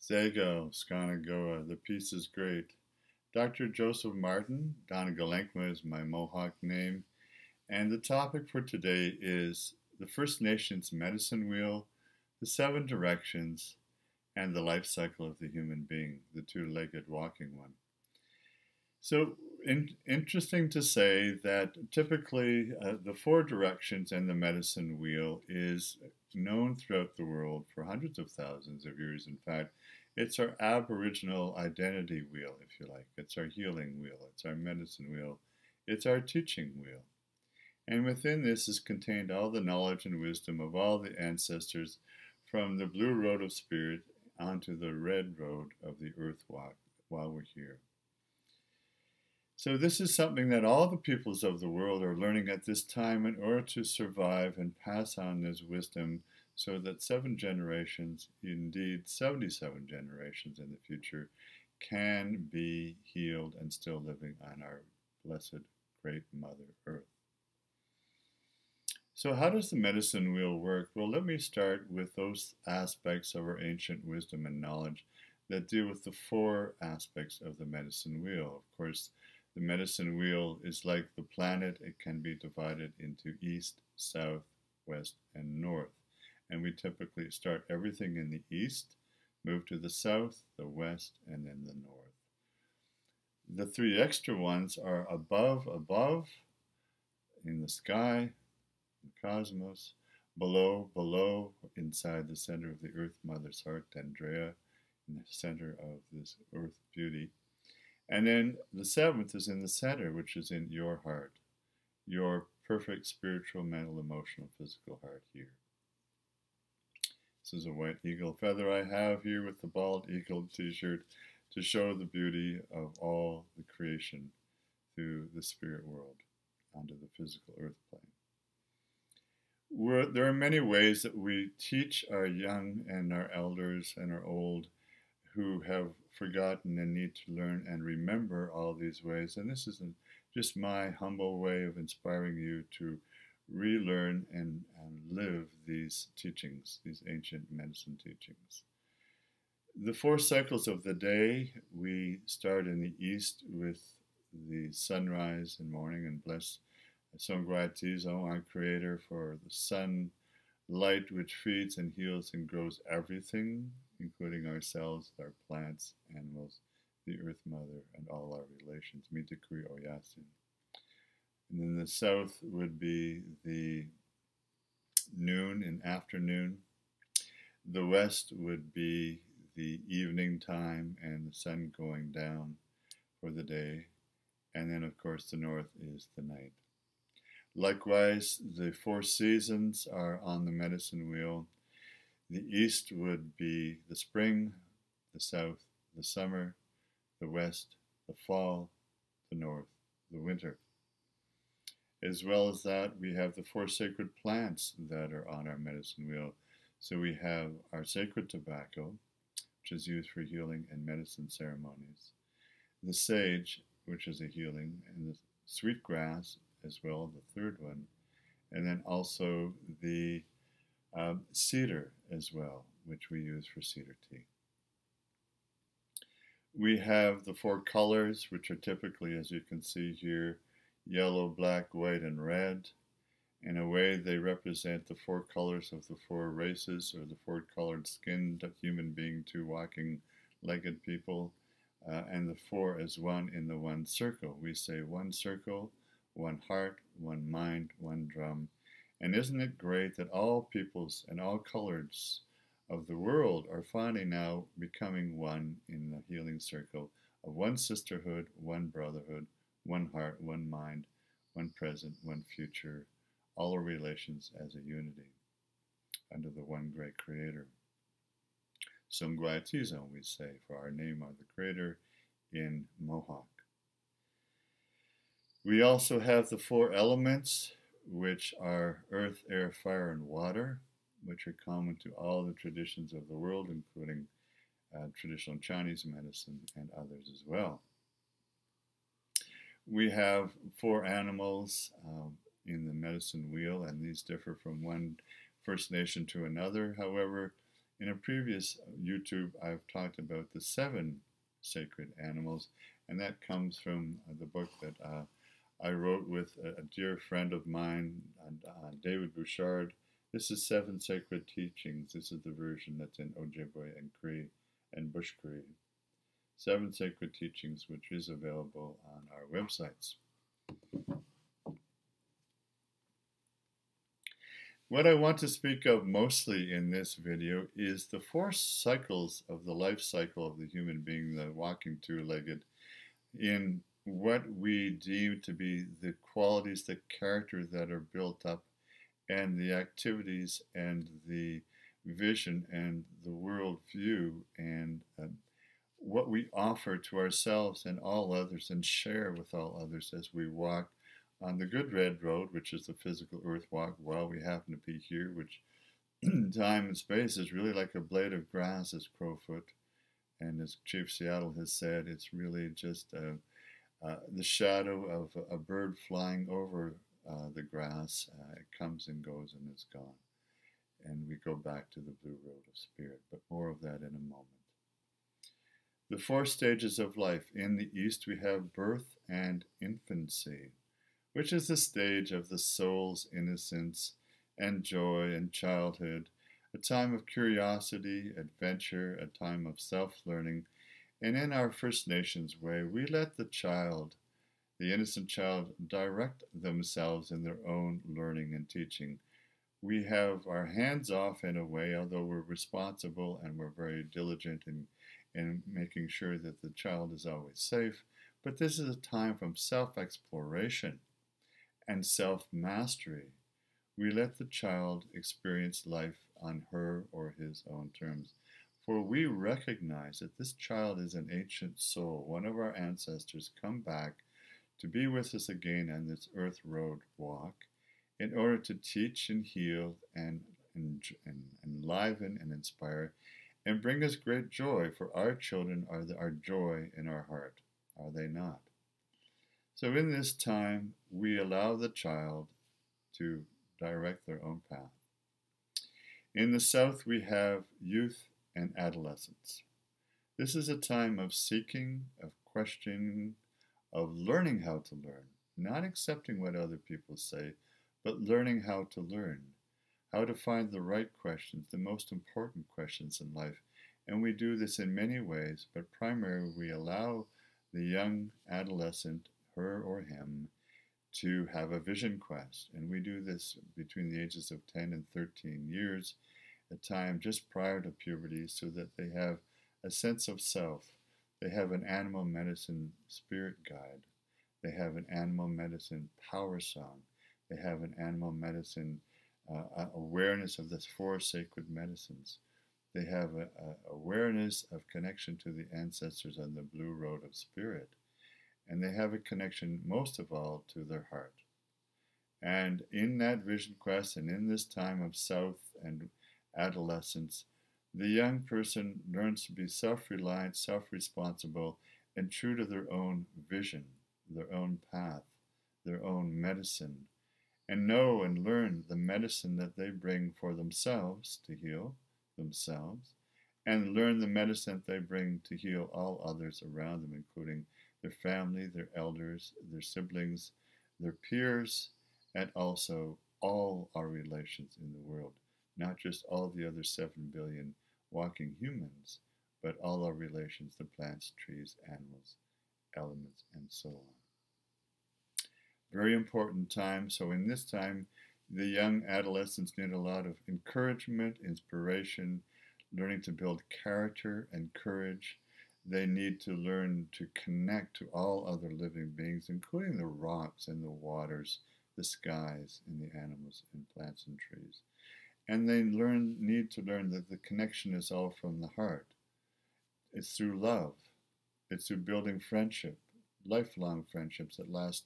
Zago, Skanagoa, the piece is great. Dr. Joseph Martin, Donegalenkma is my Mohawk name, and the topic for today is the First Nations medicine wheel, the seven directions, and the life cycle of the human being, the two-legged walking one. So interesting to say that typically the four directions and the medicine wheel is known throughout the world for hundreds of thousands of years. In fact, it's our Aboriginal identity wheel, if you like. It's our healing wheel. It's our medicine wheel. It's our teaching wheel. And within this is contained all the knowledge and wisdom of all the ancestors from the blue road of spirit onto the red road of the earth walk while we're here. So this is something that all the peoples of the world are learning at this time in order to survive and pass on this wisdom so that 7 generations, indeed 77 generations in the future, can be healed and still living on our blessed great Mother Earth. So how does the medicine wheel work? Well, let me start with those aspects of our ancient wisdom and knowledge that deal with the 4 aspects of the medicine wheel. Of course, the medicine wheel is like the planet. It can be divided into east, south, west, and north. And we typically start everything in the east, move to the south, the west, and then the north. The 3 extra ones are above, in the sky, the cosmos, below, inside the center of the Earth Mother's heart, Dendrea, in the center of this Earth beauty. And then the 7th is in the center, which is in your heart, your perfect spiritual, mental, emotional, physical heart here. This is a white eagle feather I have here with the bald eagle t-shirt to show the beauty of all the creation through the spirit world onto the physical earth plane. There are many ways that we teach our young and our elders and our old who have forgotten and need to learn and remember all these ways. And this is just my humble way of inspiring you to relearn and live these teachings, these ancient medicine teachings. The 4 cycles of the day, we start in the east with the sunrise and morning, and bless Songwatizo, our creator, for the sun light which feeds and heals and grows everything, including ourselves, our plants, animals, the Earth Mother, and all our relations. Mitakuri Oyasin. And then the south would be the noon and afternoon. The west would be the evening time and the sun going down for the day. And then, of course, the north is the night. Likewise, the 4 seasons are on the medicine wheel. The east would be the spring, the south, the summer, the west, the fall, the north, the winter. As well as that, we have the 4 sacred plants that are on our medicine wheel. So we have our sacred tobacco, which is used for healing and medicine ceremonies. The sage, which is a healing, and the sweet grass as well, the 3rd one. And then also the cedar as well, which we use for cedar tea. We have the 4 colors, which are typically, as you can see here, yellow, black, white, and red. In a way, they represent the 4 colors of the 4 races, or the 4 colored skinned human being, 2 walking legged people, and the 4 as one in the 1 circle. We say 1 circle, 1 heart, 1 mind, 1 drum. And isn't it great that all peoples and all colors of the world are finally now becoming one in the healing circle of 1 sisterhood, 1 brotherhood, 1 heart, 1 mind, 1 present, 1 future, all our relations as a unity under the one great creator. Songwatizo, we say, for our name are the creator in Mohawk. We also have the 4 elements, which are earth, air, fire, and water, which are common to all the traditions of the world, including traditional Chinese medicine and others as well. We have 4 animals in the medicine wheel, and these differ from one First Nation to another. However, In a previous YouTube, I've talked about the 7 sacred animals, and that comes from the book that I wrote with a dear friend of mine, David Bouchard. This is 7 Sacred Teachings. This is the version that's in Ojibwe and Cree and Bush Cree. 7 Sacred Teachings, which is available on our websites. What I want to speak of mostly in this video is the 4 cycles of the life cycle of the human being, the walking two-legged, in what we deem to be the qualities, the character that are built up, and the activities and the vision and the world view and what we offer to ourselves and all others and share with all others as we walk on the good red road, which is the physical earth walk, while we happen to be here, which time and space is really like a blade of grass, as Crowfoot and as Chief Seattle has said. It's really just the shadow of a bird flying over the grass. It comes and goes and it's gone. And we go back to the blue road of spirit, but more of that in a moment. The 4 stages of life. In the East, we have birth and infancy, which is the stage of the soul's innocence and joy and childhood, a time of curiosity, adventure, a time of self-learning. And in our First Nations way, we let the child, the innocent child, direct themselves in their own learning and teaching. We have our hands off in a way, although we're responsible and we're very diligent in making sure that the child is always safe. But this is a time from self-exploration and self-mastery. We let the child experience life on her or his own terms. For we recognize that this child is an ancient soul, one of our ancestors come back to be with us again on this earth road walk in order to teach and heal and enliven and inspire and bring us great joy, for our children are our joy in our heart, are they not? So in this time, we allow the child to direct their own path. In the South, we have youth and adolescence. This is a time of seeking, of questioning, of learning how to learn, not accepting what other people say, but learning how to learn, how to find the right questions, the most important questions in life. And we do this in many ways, but primarily we allow the young adolescent, her or him, to have a vision quest. And we do this between the ages of 10 and 13 years, a time just prior to puberty, so that they have a sense of self. They have an animal medicine spirit guide. They have an animal medicine power song. They have an animal medicine awareness of the 4 sacred medicines. They have an awareness of connection to the ancestors on the blue road of spirit. And they have a connection, most of all, to their heart. And in that vision quest and in this time of South and adolescence, the young person learns to be self-reliant, self-responsible, and true to their own vision, their own path, their own medicine, and know and learn the medicine that they bring for themselves to heal themselves, and learn the medicine that they bring to heal all others around them, including their family, their elders, their siblings, their peers, and also all our relations in the world, not just all the other 7 billion walking humans, but all our relations to plants, trees, animals, elements, and so on. Very important time. So in this time, the young adolescents need a lot of encouragement, inspiration, learning to build character and courage. They need to learn to connect to all other living beings, including the rocks and the waters, the skies and the animals and plants and trees. And they need to learn that the connection is all from the heart. It's through love. It's through building friendship, lifelong friendships that last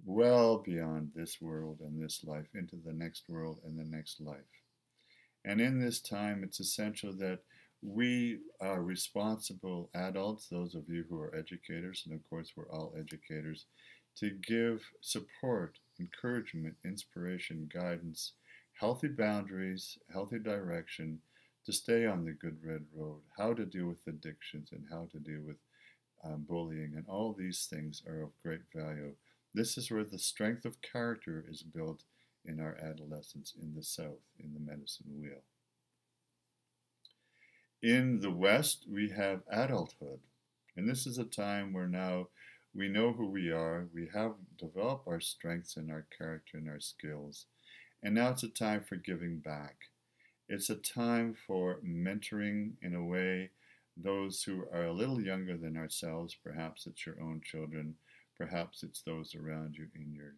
well beyond this world and this life, into the next world and the next life. And in this time, it's essential that we are responsible adults, those of you who are educators, and of course we're all educators, to give support, encouragement, inspiration, guidance, healthy boundaries, healthy direction to stay on the good red road, how to deal with addictions and how to deal with bullying, and all these things are of great value. This is where the strength of character is built in our adolescence in the South, in the medicine wheel. In the West, we have adulthood. And this is a time where now we know who we are, we have developed our strengths and our character and our skills, and now it's a time for giving back. It's a time for mentoring, in a way, those who are a little younger than ourselves. Perhaps it's your own children, perhaps it's those around you in your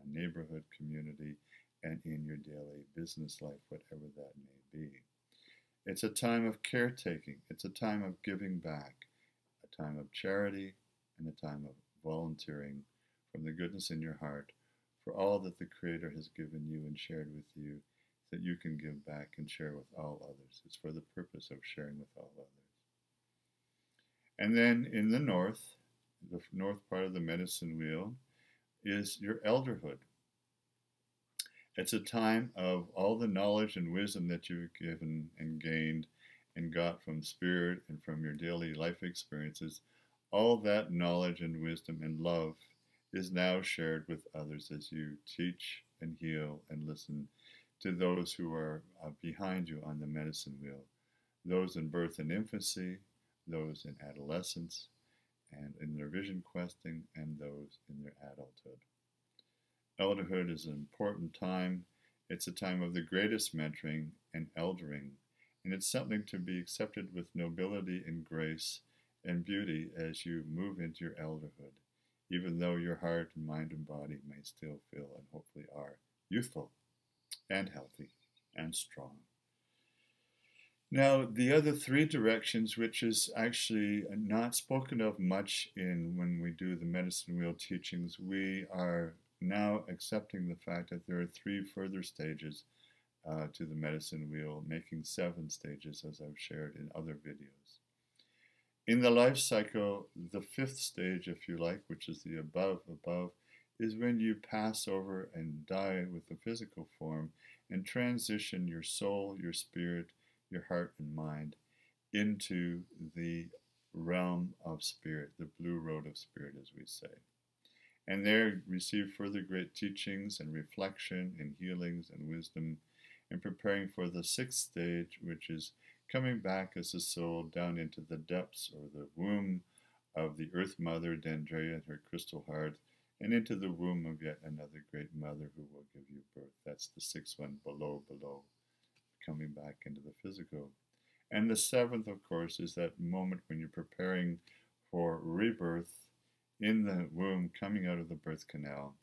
neighborhood community and in your daily business life, whatever that may be. It's a time of caretaking, it's a time of giving back, a time of charity, and a time of volunteering from the goodness in your heart for all that the Creator has given you and shared with you, that you can give back and share with all others. It's for the purpose of sharing with all others. And then in the north part of the medicine wheel, is your elderhood. It's a time of all the knowledge and wisdom that you've given and gained and got from Spirit and from your daily life experiences. All that knowledge and wisdom and love is now shared with others as you teach and heal and listen to those who are behind you on the medicine wheel. Those in birth and infancy, those in adolescence, and in their vision questing, and those in their adulthood. Elderhood is an important time. It's a time of the greatest mentoring and eldering, and it's something to be accepted with nobility and grace and beauty as you move into your elderhood, even though your heart and mind and body may still feel and hopefully are youthful and healthy and strong. Now, the other three directions, which is actually not spoken of much when we do the medicine wheel teachings, we are now accepting the fact that there are three further stages to the medicine wheel, making 7 stages, as I've shared in other videos. In the life cycle, the 5th stage, if you like, which is the above, is when you pass over and die with the physical form and transition your soul, your spirit, your heart and mind into the realm of spirit, the blue road of spirit, as we say. And there receive further great teachings and reflection and healings and wisdom, and preparing for the 6th stage, which is coming back as a soul down into the depths or the womb of the Earth Mother, Dendrea, and her crystal heart, and into the womb of yet another great mother who will give you birth. That's the 6th one below, coming back into the physical. And the 7th, of course, is that moment when you're preparing for rebirth in the womb, coming out of the birth canal,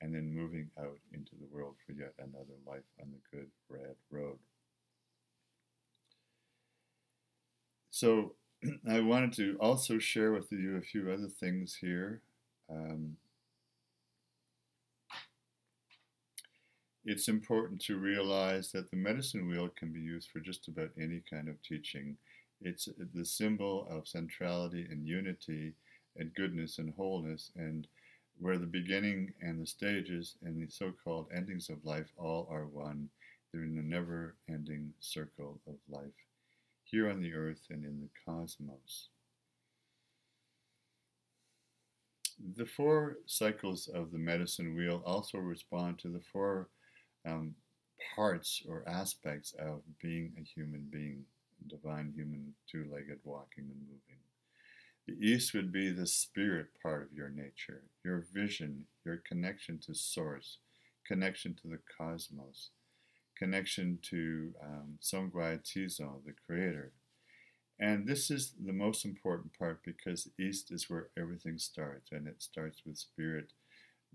and then moving out into the world for yet another life on the good red road. So I wanted to also share with you a few other things here. It's important to realize that the medicine wheel can be used for just about any kind of teaching. It's the symbol of centrality and unity and goodness and wholeness, and where the beginning and the stages and the so-called endings of life all are one. They're in a never-ending circle of life here on the earth and in the cosmos. The 4 cycles of the medicine wheel also respond to the 4 parts or aspects of being a human being, divine human, 2-legged, walking and moving. The East would be the spirit part of your nature, your vision, your connection to Source, connection to the cosmos, connection to Songwai Tizo, the Creator. And this is the most important part because East is where everything starts, and it starts with spirit.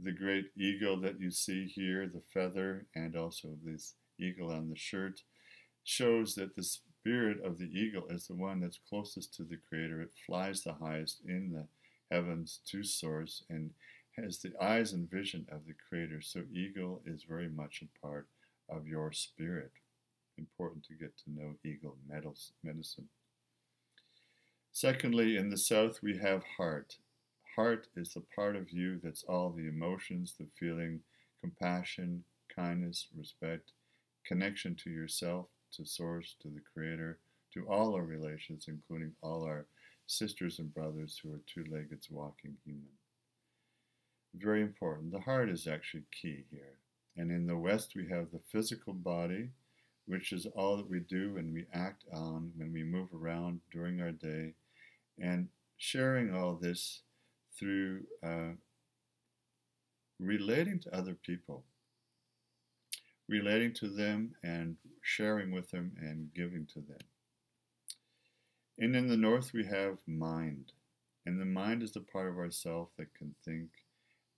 The great eagle that you see here, the feather, and also this eagle on the shirt, shows that the spirit of the eagle is the one that's closest to the Creator. It flies the highest in the heavens to Source and has the eyes and vision of the Creator. So eagle is very much a part of your spirit. Important to get to know eagle medicine. Secondly, in the South, we have heart. Heart is the part of you that's all the emotions, the feeling, compassion, kindness, respect, connection to yourself, to Source, to the Creator, to all our relations, including all our sisters and brothers who are two-legged walking human. Very important. The heart is actually key here. And in the West, we have the physical body, which is all that we do and we act on when we move around during our day, and sharing all this through relating to other people, relating to them and sharing with them and giving to them. And in the North, we have mind. And the mind is the part of ourself that can think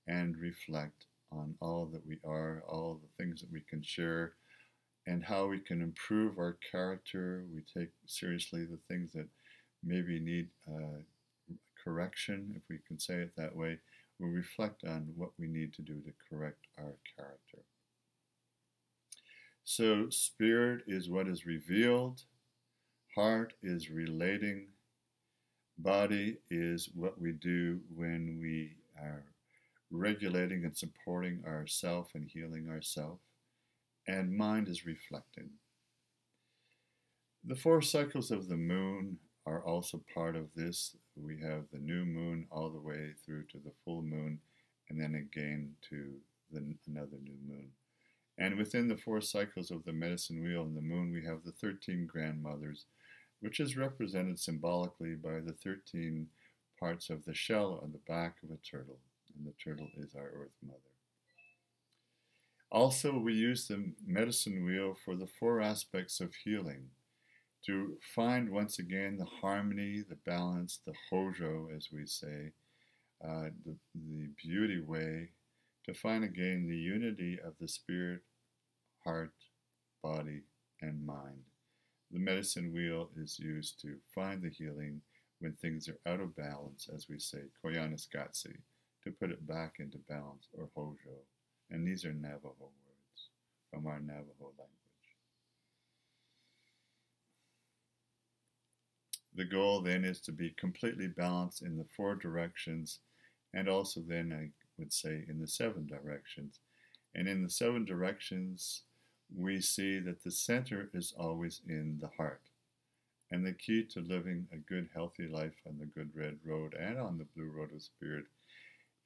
and reflect on all that we are, all the things that we can share, and how we can improve our character. We take seriously the things that maybe need correction, if we can say it that way. We reflect on what we need to do to correct our character. So spirit is what is revealed, heart is relating, body is what we do when we are regulating and supporting ourself and healing ourself, and mind is reflecting. The 4 cycles of the moon are also part of this. We have the new moon all the way through to the full moon, and then again to another new moon. And within the 4 cycles of the medicine wheel and the moon, we have the 13 grandmothers, which is represented symbolically by the 13 parts of the shell on the back of a turtle, and the turtle is our Earth Mother. Also, we use the medicine wheel for the 4 aspects of healing, to find once again the harmony, the balance, the hozho, as we say, the beauty way, to find again the unity of the spirit, heart, body, and mind. The medicine wheel is used to find the healing when things are out of balance, as we say, koyanaskatsi, to put it back into balance, or hozho. And these are Navajo words from our Navajo language. The goal then is to be completely balanced in the 4 directions, and also then I would say in the 7 directions. And in the 7 directions, we see that the center is always in the heart. And the key to living a good, healthy life on the good red road and on the blue road of spirit,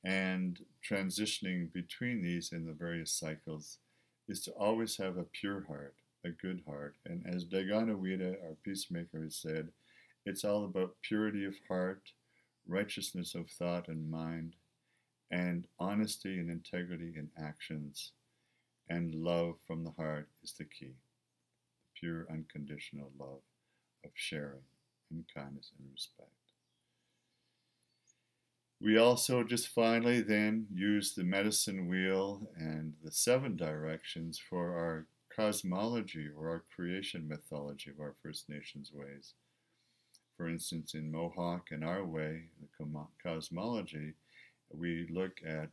and transitioning between these in the various cycles, is to always have a pure heart, a good heart. And as Daganawida, our peacemaker, has said, it's all about purity of heart, righteousness of thought and mind, and honesty and integrity in actions, and love from the heart is the key. Pure, unconditional love of sharing and kindness and respect. We also just finally then use the medicine wheel and the 7 directions for our cosmology, or our creation mythology of our First Nations ways. For instance, in Mohawk and our way, the cosmology, we look at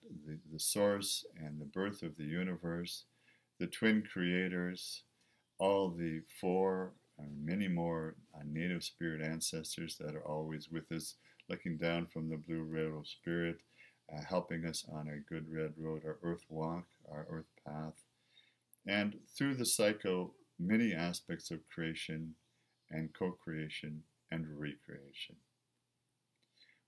the source and the birth of the universe, the twin creators, all the 4 and many more native spirit ancestors that are always with us, looking down from the blue road of spirit, helping us on our good red road, our earth walk, our earth path. And through the cycle, many aspects of creation and co-creation and recreation.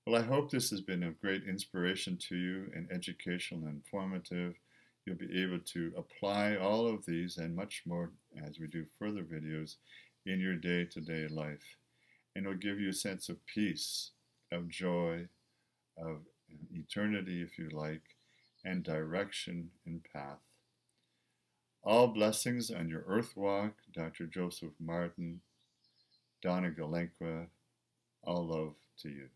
Well, I hope this has been of great inspiration to you and educational and informative. You'll be able to apply all of these and much more as we do further videos in your day-to-day life. And it'll give you a sense of peace, of joy, of eternity, if you like, and direction and path. All blessings on your earth walk, Dr. Joseph Martin, Donna Galenqua, all love to you.